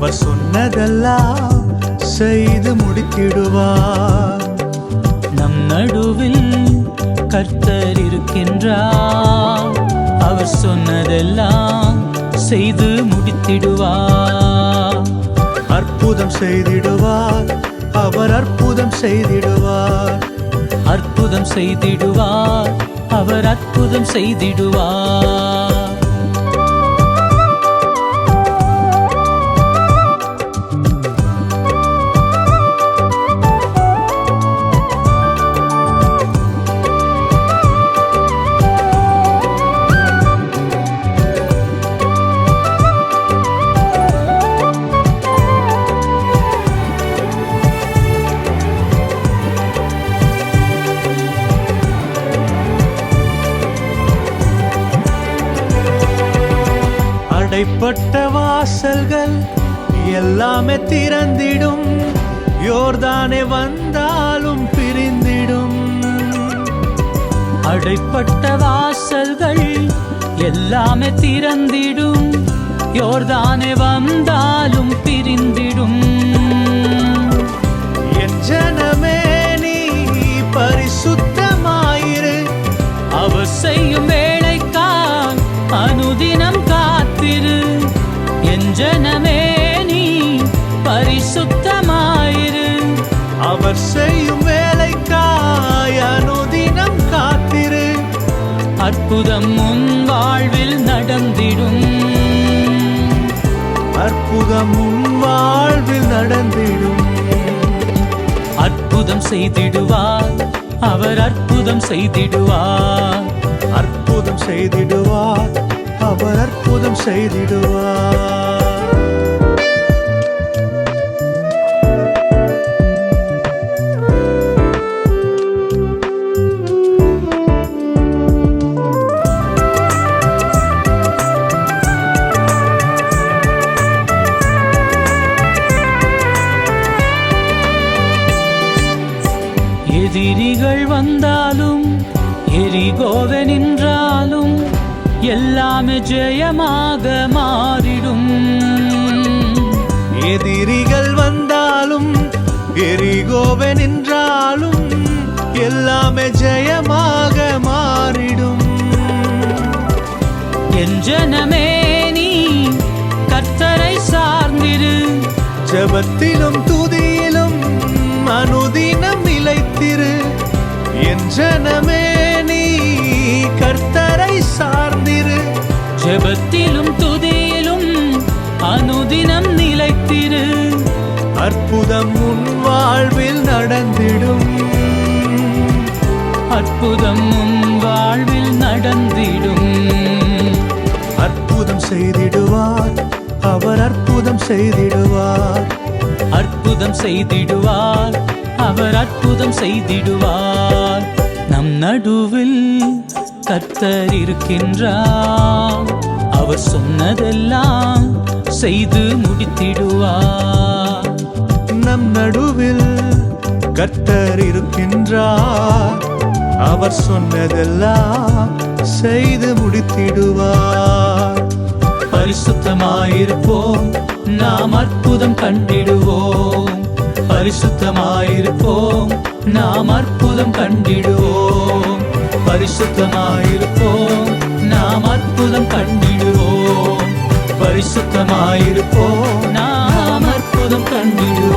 அவர் சொன்னதெல்லாம் செய்து முடித்திடுவார். நம் நடுவில் கர்த்தர் இருக்கின்றார். அவர் சொன்னதெல்லாம் செய்து முடித்திடுவார். அற்புதம் செய்திடுவார், அவர் அற்புதம் செய்திடுவார். அற்புதம் செய்திடுவார், அவர் அற்புதம் செய்திடுவார். அடைப்பட்ட வாசல்கள் எல்லாமே திறந்திடும், யோர்தானே வந்தாலும் பிரிந்திடும். அடைப்பட்ட வாசல்கள் எல்லாமே திறந்திடும், யோர்தானே வந்தாலும் பிரிந்திடும். என் ஜனமே நீ பரிசுத்தமாயிரு, அவர் செய்யும் வேளைக்காய் அனுதினம் காத்திரு. என் ஜனமே நீ பரிசுத்தமாயிரு, அவர் செய்யும் வேலைக்காய் அனுதினம் காத்திரு. அற்புதம் உன் வாழ்வில் நடந்திடும், அற்புதம் உன் வாழ்வில் நடந்திடும். அற்புதம் செய்திடுவார், அவர் அற்புதம் செய்திடுவார். அற்புதம் செய்திடுவார், அவர் அற்புதம் செய்திடுவார். எதிரிகள் வந்தாலும் எரிகோவே நின்றாலும் எல்லாமே ஜெயமாக மாறிடும். எதிரிகள் வந்தாலும் எரிகோவே நின்றாலும் எல்லாமே ஜெயமாக மாறிடும். என் ஜனமே நீ கர்த்தரை சார்ந்திரு, ஜெபத்திலும் துதியிலும் அனுதினம் நிலைத்திரு. என் ஜனமே நீ கர்த்தரை சார்ந்திரு, ஜெபத்திலும் துதியிலும் அனுதினம் நிலைத்திரு. அற்புதம் உன் வாழ்வில் நடந்திடும், அற்புதம் உன் வாழ்வில் நடந்திடும். அற்புதம் செய்திடுவார், அவர் அற்புதம் செய்திடுவார். அற்புதம் செய்திடுவார், அவர் அற்புதம் செய்திடுவார். நம் நடுவில் கர்த்தர் இருக்கின்றார். அவர் சொன்னதெல்லாம் செய்து முடித்திடுவார். நம் நடுவில் கர்த்தர் இருக்கின்றார். அவர் சொன்னதெல்லாம் செய்து முடித்திடுவார். பரிசுத்தமாயிருப்போம், நாம் அற்புதம் கண்டிடுவோம். பரிசுத்தமாயிருப்போம், நாம் அற்புதம் கண்டிடுவோம். பரிசுத்தமாயிருப்போம், நாம் அற்புதம் கண்டிடுவோம். பரிசுத்தமாயிருப்போம், நாம் அற்புதம் கண்டிடுவோம்.